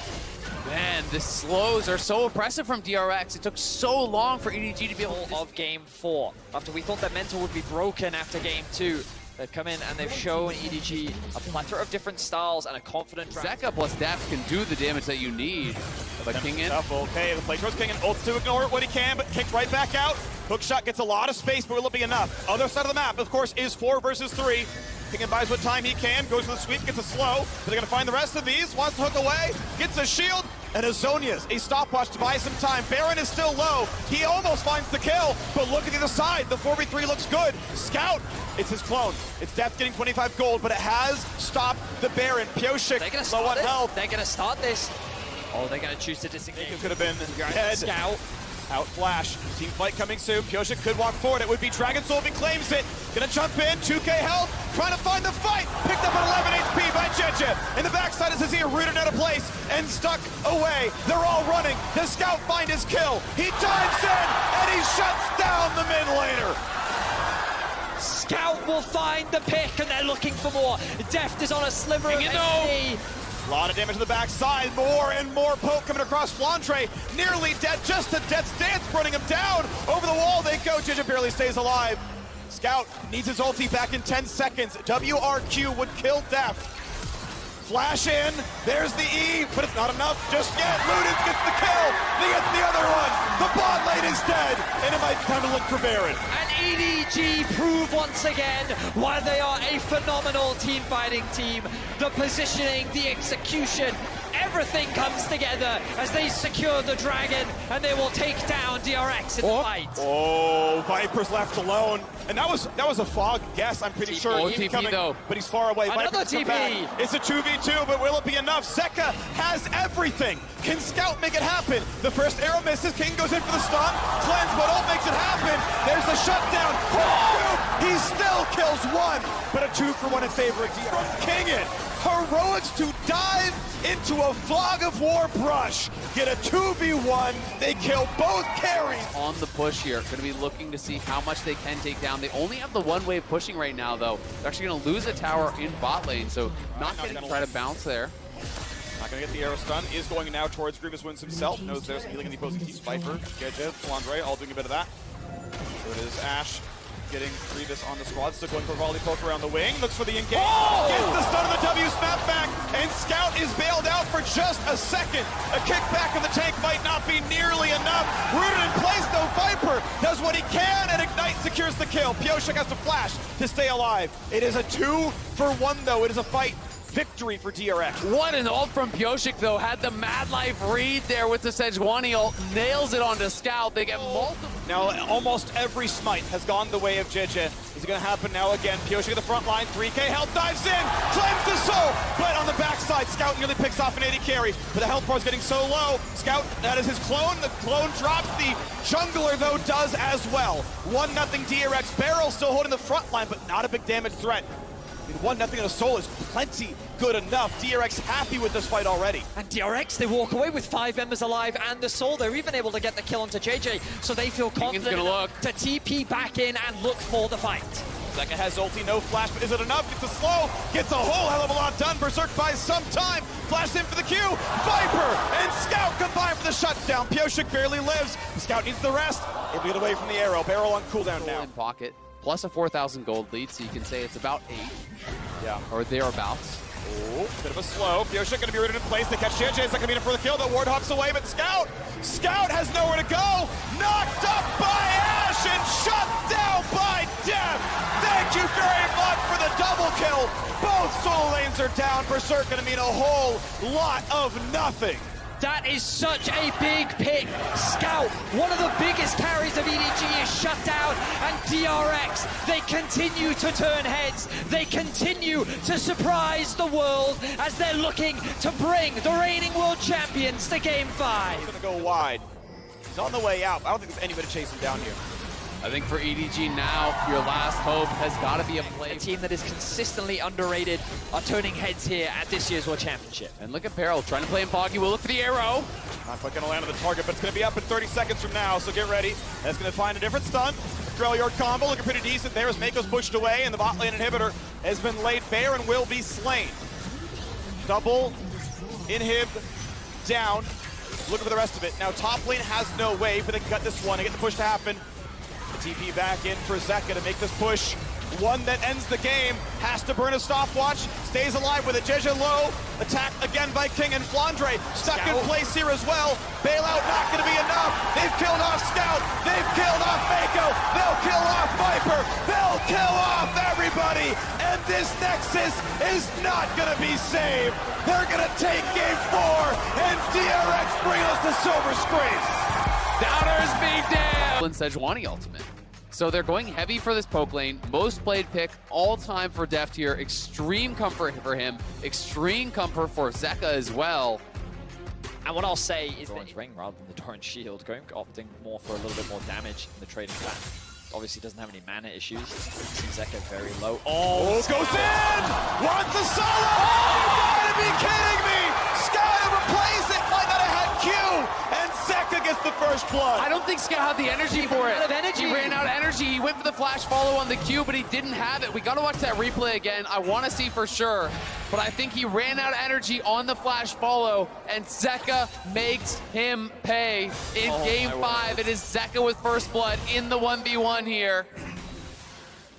Man, the slows are so oppressive from DRX. It took so long for EDG to be able to... Of game 4. After we thought that mental would be broken after game 2, they've come in and they've shown EDG a plethora of different styles and a confident draft. Zeka plus Def can do the damage that you need. But Kingen... Okay, the play towards Kingen. Ults to ignore it when he can, but kicked right back out. Hookshot gets a lot of space, but will it be enough? Other side of the map, of course, is 4 versus 3. Kingen buys what time he can, goes for the sweep, gets a slow. But they're going to find the rest of these. Wants to hook away, gets a shield, and a Zhonya's a stopwatch to buy some time. Baron is still low. He almost finds the kill, but look at the other side. The 4v3 looks good. Scout, it's his clone. It's Def getting 25 gold, but it has stopped the Baron. Pioshik, low on health. They're going to start this. Oh, they're going to choose to disengage. It could have been dead. Scout. Out flash. Team fight coming soon. Pioshik could walk forward. It would be Dragon Soul if he claims it. Gonna jump in. 2k health. Trying to find the fight. Picked up at 11 HP by Jeje. In the backside is Azir rooted out of place and stuck away. They're all running. Does Scout find his kill? He dives in and he shuts down the mid laner. Scout will find the pick, and they're looking for more. Deft is on a sliver of HP. A lot of damage to the backside. More and more poke coming across Flandre. Nearly dead. Just a death's dance, running him down. Over the wall they go. Jeje barely stays alive. Scout needs his ulti back in 10 seconds. WRQ would kill Def. Flash in. There's the E, but it's not enough just yet. Ludens gets the kill. They get the other one. The bot lane is dead, and it might be time to look for Baron. And EDG prove once again why they are a phenomenal team fighting team. The positioning, the execution, everything comes together as they secure the dragon, and they will take down DRX in the fight. Oh, Viper's left alone. And that was a fog guess, I'm pretty sure. TP Coming, though. but he's far away. Another Viper's come TP. back. It's a 2v2, but will it be enough? Zeka has everything. Can Scout make it happen? The first arrow misses. King goes in for the stun. Cleanse, but ult makes it happen. There's the shutdown. He still kills one, but a 2-for-1 in favor of DRX. From Kingin, heroics to dive into a fog of war brush. Get a 2v1. They kill both carries. On the push here, going to be looking to see how much they can take down. They only have the one wave pushing right now, though. They're actually going to lose a tower in bot lane, so not going to try to bounce there. Not going to get the arrow stun. Is going now towards Grievous Wins himself. Knows there's some healing in the opposing team's Viper, Jeje, Flandre, all doing a bit of that. So it is Ashe getting Grievous on the squad. Still going for a volley poke around the wing. Looks for the engage. Oh! Gets the stun of the W snap back. And Scout is bailed out for just a second. A kickback of the tank might not be nearly enough. Rooted in place though. Viper does what he can, and Ignite secures the kill. Pioshek has to flash to stay alive. It is a 2-for-1 though. It is a fight. Victory for DRX. What an ult from Pioshek, though. Had the Mad Life read there with the Sejuani ult. Nails it onto Scout. They get multiple. Now, almost every smite has gone the way of Jeje. Is it going to happen now again? Pioshek at the front line. 3K health dives in. Claims the soul. But on the backside, Scout nearly picks off an AD carry. But the health bar is getting so low. Scout, that is his clone. The clone drops. The jungler, though, does as well. 1-0 DRX. Barrel still holding the front line, but not a big damage threat. 1-0 in a soul is plenty good enough. DRX happy with this fight already. And DRX, they walk away with 5 members alive and the soul. They're even able to get the kill onto JJ, so they feel confident enough to TP back in and look for the fight. Zeka has ulti, no flash, but is it enough? Gets a slow, gets a whole hell of a lot done. Berserk buys some time, flash in for the Q. Viper and Scout combine for the shutdown. Pioshek barely lives. Scout needs the rest. Able to get away from the arrow. Barrel on cooldown now. In pocket, plus a 4,000 gold lead, so you can say it's about 8. Yeah. Or thereabouts. Oh, bit of a slow. Pioshek going to be rooted in place. They catch JJ. It's not going to be enough for the kill. The ward hops away, but Scout has nowhere to go. Knocked up by Ashe and shut down by Death. Thank you very much for the double kill. Both solo lanes are down. Berserk going to mean a whole lot of nothing. That is such a big pick. Scout, one of the biggest carries of EDG, is shut down, and DRX, they continue to turn heads. They continue to surprise the world as they're looking to bring the reigning world champions to Game 5. He's going to go wide. He's on the way out. I don't think there's anybody chasing down here. I think for EDG now, your last hope has got to be a play. A team that is consistently underrated are turning heads here at this year's World Championship. And look at Peril trying to play in Foggy. We'll look for the arrow. Not quite going to land on the target, but it's going to be up in 30 seconds from now, so get ready. That's going to find a different stun. Drelliard combo looking pretty decent there as Mako's pushed away, and the bot lane inhibitor has been laid bare and will be slain. Double inhib down. Looking for the rest of it. Now top lane has no wave, but they can cut this one and get the push to happen. The TP back in for Zeka to make this push. One that ends the game. Has to burn a stopwatch. Stays alive with a Jeje low. Attack again by King and Flandre. Stuck in place here as well. Bailout not going to be enough. They've killed off Scout. They've killed off Mako. They'll kill off Viper. They'll kill off everybody. And this Nexus is not going to be saved. They're going to take Game 4. And DRX bring us to silver screens. Downers be damned! And Sejuani ultimate. So they're going heavy for this poke lane. Most played pick all time for Deft here. Extreme comfort for him. Extreme comfort for Zeka as well. And what I'll say is Doran's ring rather than the Doran shield, opting more for a little bit more damage in the trading plan. Obviously doesn't have any mana issues. See Zeka very low. Oh, goes in! Wants the solo! Oh, you gotta be kidding me! Sky replays it! Might not have had Q! And Zeka gets the first blood. I don't think Scout had the energy for it. Out of energy. He ran out of energy. He went for the flash follow on the Q, but he didn't have it. We gotta watch that replay again. I wanna see for sure. But I think he ran out of energy on the flash follow, and Zeka makes him pay in Game 5. It is Zeka with first blood in the 1v1 here.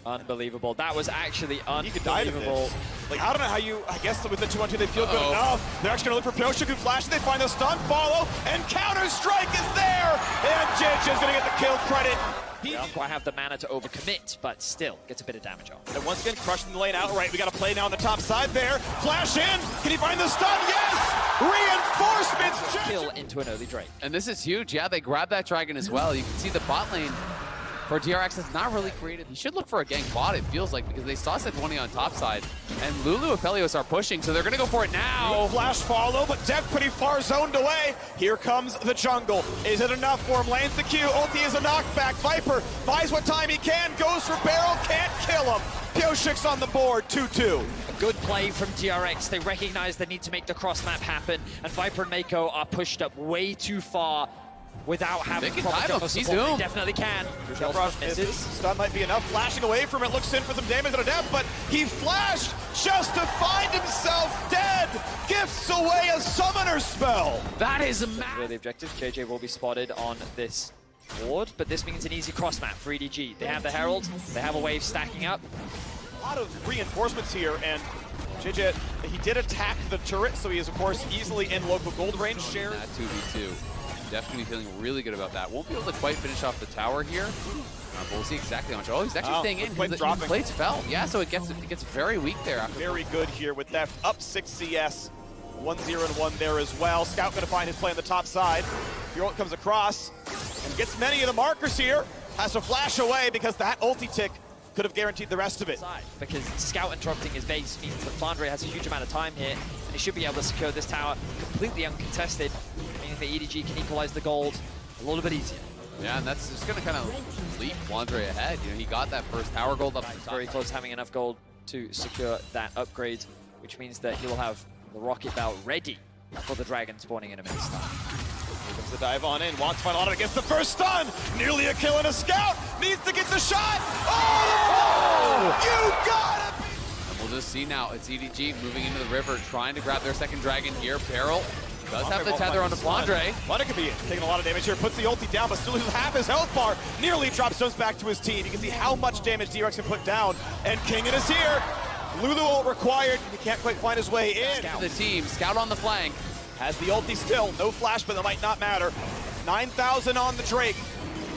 Unbelievable. That was actually unbelievable. He could die to this. Like, I don't know how you, I guess with the 2-1-2 they feel good enough. They're actually going to look for Pioshek and flash. They find the stun, follow, and Counter-Strike is there! And JJ is going to get the kill credit Doesn't quite have the mana to overcommit, but still gets a bit of damage off. And once again, crushing the lane outright. We got to play now on the top side there. Flash in. Can he find the stun? Yes! Reinforcements! Kill into an early Drake. And this is huge. Yeah, they grabbed that dragon as well. You can see the bot lane for DRX has not really created. He should look for a gank bot, it feels like, because they saw Set 20 on top side. And Lulu and Felios are pushing, so they're going to go for it now. Flash follow, but Dev pretty far zoned away. Here comes the jungle. Is it enough for him? Lands the Q. Ulti is a knockback. Viper buys what time he can. Goes for barrel. Can't kill him. Pioshik's on the board. 2-2. A good play from DRX. They recognize they need to make the cross map happen, and Viper and Mako are pushed up way too far without having proper jungle support. They definitely can. Misses. Stun might be enough. Flashing away from it. Looks in for some damage on a Dev, but he flashed just to find himself dead. Gifts away a summoner spell. That is a the objective. JJ will be spotted on this ward, but this means an easy cross map for EDG. They have the Herald. They have a wave stacking up. A lot of reinforcements here, and JJ, he did attack the turret, so he is, of course, easily in local gold range. Share that 2v2. Definitely feeling really good about that. Won't be able to quite finish off the tower here, but we'll see exactly how much. Oh, he's actually staying in. The plates fell. Yeah, so it gets very weak there. Very good here with that up 6 CS. 1-0-1 there as well. Scout going to find his play on the top side. Furl comes across and gets many of the markers here. Has to flash away because that ulti tick could have guaranteed the rest of it. Because Scout interrupting his base means that Flandre has a huge amount of time here, and he should be able to secure this tower completely uncontested, meaning that EDG can equalize the gold a little bit easier. Yeah, and that's just going to kind of leap Flandre ahead. You know, he got that first tower gold up. He's very close to having enough gold to secure that upgrade, which means that he will have the rocket bow ready for the dragon spawning in a minute's time. Here comes the dive on in. Wants final auto against the first stun. Nearly a kill and a Scout. Needs to get the shot. Oh! You gotta be. And we'll just see now. It's EDG moving into the river, trying to grab their second dragon here. Peril does have the tether onto Flandre. Flandre could be taking a lot of damage here. Puts the ulti down, but still loses half his health bar. Nearly drops stones back to his team. You can see how much damage DRX can put down. And Kingin is here. Lulu ult required. He can't quite find his way in. Scout the team. Scout on the flank. Has the ulti still. No flash, but that might not matter. 9,000 on the Drake.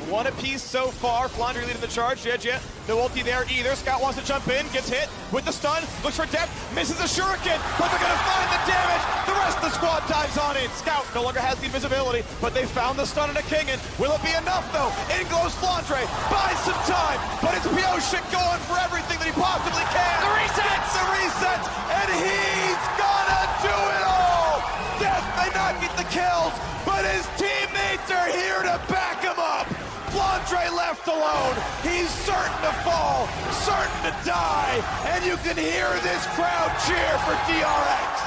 One apiece so far. Flandre leading the charge. JJ, no ulti there either. Scout wants to jump in. Gets hit with the stun. Looks for depth. Misses a shuriken. But they're going to find the damage. The rest of the squad dives on in. Scout no longer has the invisibility, but they found the stun on a Kingin. Will it be enough, though? In glows Flandre. Buys some time. But it's Pioshik going for everything that he possibly can. The resets! The resets! And he's gonna do it all! Death may not get the kills, but his teammates are here to back him up. Flandre left alone. He's certain to fall, certain to die, and you can hear this crowd cheer for DRX.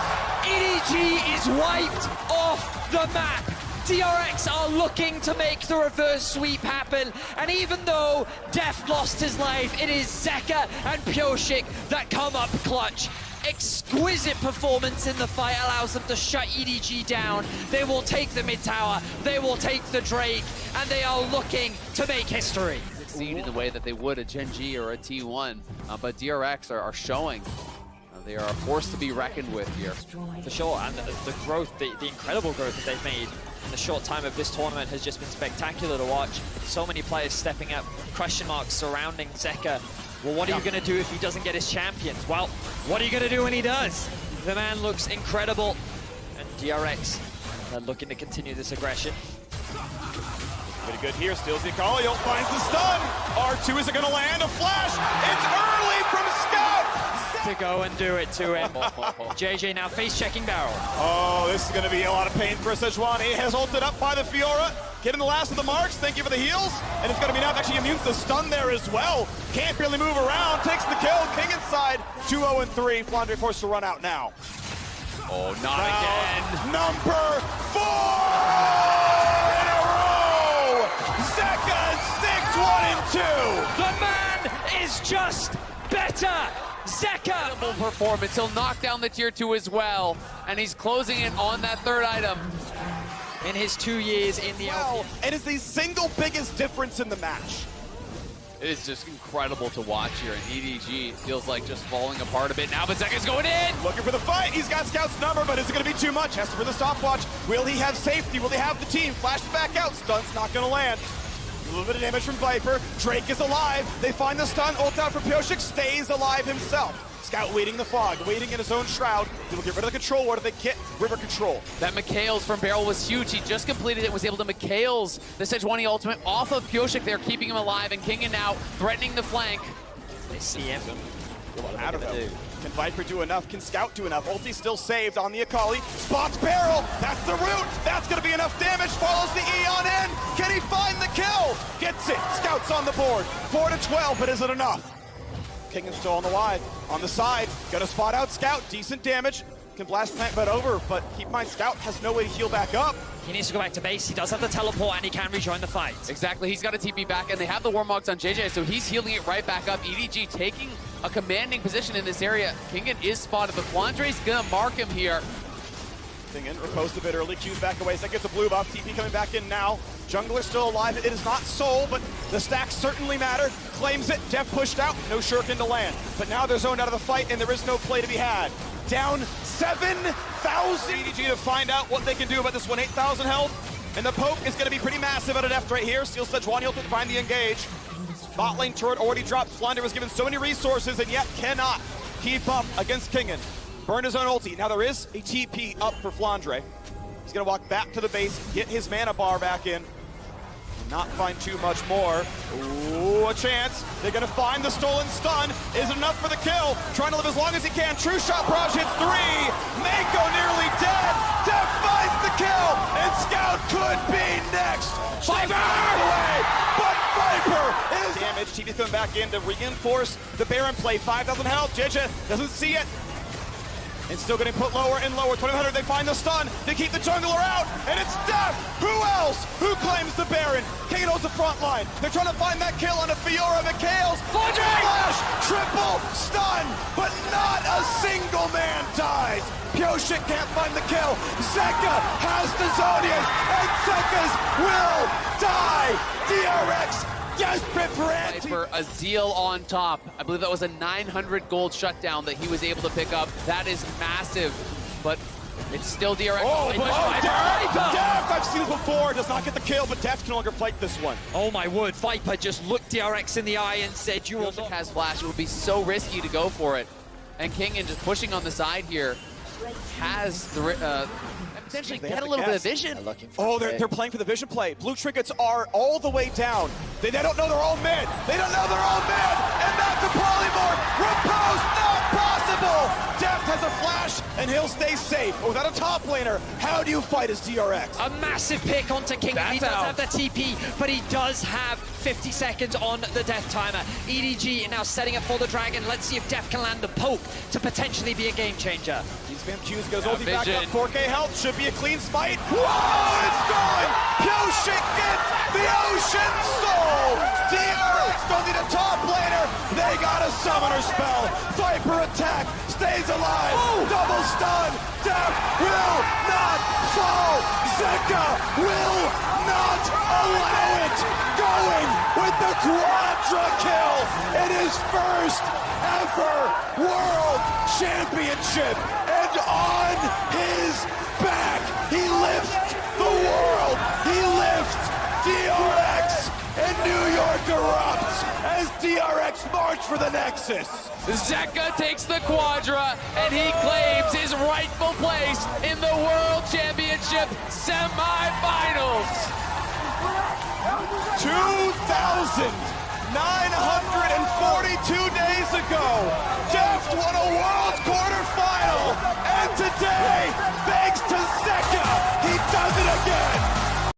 EDG is wiped off the map. DRX are looking to make the reverse sweep happen, and even though Def lost his life, it is Zeka and Pioshik that come up clutch. Exquisite performance in the fight allows them to shut EDG down. They will take the mid tower, they will take the Drake, and they are looking to make history. Succeed in the way that they would a Gen G or a T1, but DRX are showing they are a force to be reckoned with here. For sure, and the growth, the incredible growth that they've made in the short time of this tournament has just been spectacular to watch. So many players stepping up, question marks surrounding Zeka. Well, what are you going to do if he doesn't get his champions? Well, what are you going to do when he does? The man looks incredible, and DRX are looking to continue this aggression. Pretty good here, steals the Akali, finds the stun. R2 isn't going to land, a flash. It's early from Scout. To go and do it to him. JJ now face-checking barrel. Oh, this is going to be a lot of pain for Sejuani. Has ulted up by the Fiora. Getting the last of the marks. Thank you for the heals. And it's going to be enough. Actually immune to the stun there as well. Can't really move around. Takes the kill. King inside. 2-0-3. Flandre forced to run out now. Oh, not again. Number 4 in a row. Zeka 6-1-2. The man is just better. Zeka! Performance. He'll knock down the tier 2 as well, and he's closing in on that third item. In his 2 years in the LPL. And it's the single biggest difference in the match. It is just incredible to watch here, and EDG feels like just falling apart a bit now, but Zeka's going in! Looking for the fight. He's got Scout's number, but is it going to be too much? Has to for the stopwatch. Will he have safety? Will they have the team? Flash back out. Stun's not going to land. little bit of damage from Viper. Drake is alive. They find the stun. Ult out for Pyosik. Stays alive himself. Scout waiting the fog, waiting in his own shroud. They will get rid of the control ward if they get river control. That Mikhails from Barrel was huge. He just completed it and was able to Mikhails the Sejuani ultimate off of Pyosik there, keeping him alive. And Kingen now threatening the flank. They see him. Out of him. Can Viper do enough? Can Scout do enough? Ulti still saved on the Akali. Spots Barrel. That's the root. That's going to be enough damage. Follows the E on in. Can he find the kill? Gets it. Scout's on the board. 4-12, but is it enough? Kingen's still on the wide. On the side. Gonna spot out Scout. Decent damage. Can blast plant bed over, but keep in mind, Scout has no way to heal back up. He needs to go back to base. He does have the teleport, and he can rejoin the fight. Exactly, he's got a TP back, and they have the Warmogs on JJ, so he's healing it right back up. EDG taking a commanding position in this area. Kingen is spotted, but Quandre's gonna mark him here. Kingen riposed a bit early, Q's back away, so that gets a blue buff. TP coming back in now. Jungler still alive. It is not Soul, but the stacks certainly matter. Claims it. Def pushed out. No Shuriken to land. But now they're zoned out of the fight, and there is no play to be had. Down 7,000 EDG to find out what they can do about this one. 8,000 health. And the poke is going to be pretty massive out of Deft right here. Steals Sejuani ult to find the engage. Bot lane turret already dropped. Flounder was given so many resources and yet cannot keep up against Kingen. Burned his own ulti. Now there is a TP up for Flandre. He's going to walk back to the base, get his mana bar back in. Not find too much more. Ooh, a chance. They're gonna find the stolen stun. Is it enough for the kill? Trying to live as long as he can. True shot barrage hits 3. Mako nearly dead. Def finds the kill. And Scout could be next. Viper away. But Viper is damage. TV's coming back in to reinforce the Baron play. 5,000 health. JJ doesn't see it. And still getting put lower and lower. 2,100, they find the stun. They keep the jungler out, and it's Def. Who else? Who claims the Baron? Kingen holds the front line. They're trying to find that kill on a Fiora. Mikhails. Flash! Triple stun, but not a single man dies. Pyosik can't find the kill. Zeka has the Zodiacs, and Zeka's will die. DRX desperate for anti. For Azil on top. I believe that was a 900 gold shutdown that he was able to pick up. That is massive, but it's still DRX. Def! I've seen this before. Does not get the kill, but Def can no longer fight this one. Oh my word, Viper just looked DRX in the eye and said, you will not. Has flash. It would be so risky to go for it. And Kingen just pushing on the side here has the potentially get a little bit of vision. Oh, they're playing for the vision play. Blue trinkets are all the way down. They don't know they're all mid. They don't know they're all mid. And back to Polymorph. Repose, not possible. Deft has a flash, and he'll stay safe. But without a top laner, how do you fight as DRX? A massive pick onto Kingen. He does have the TP, but he does have 50 seconds on the death timer. EDG now setting up for the dragon. Let's see if Def can land the poke to potentially be a game changer. Spam Q's goes ulti back up. 4K health should be a clean smite. Whoa, it's gone! Pyosik gets the Ocean Soul! DRX don't need a top laner. They got a summoner spell. Viper attack stays alive. Ooh. Double stun. Def will not fall. Zeka will not allow it. Going with the quadra kill in his first ever World Championship. And on his back, he lifts the world. He lifts DRX, and New York erupts as DRX march for the Nexus. Zeka takes the Quadra, and he claims his rightful place in the World Championship semifinals. 2,942 days ago, Deft won a World Quarterfinal, and today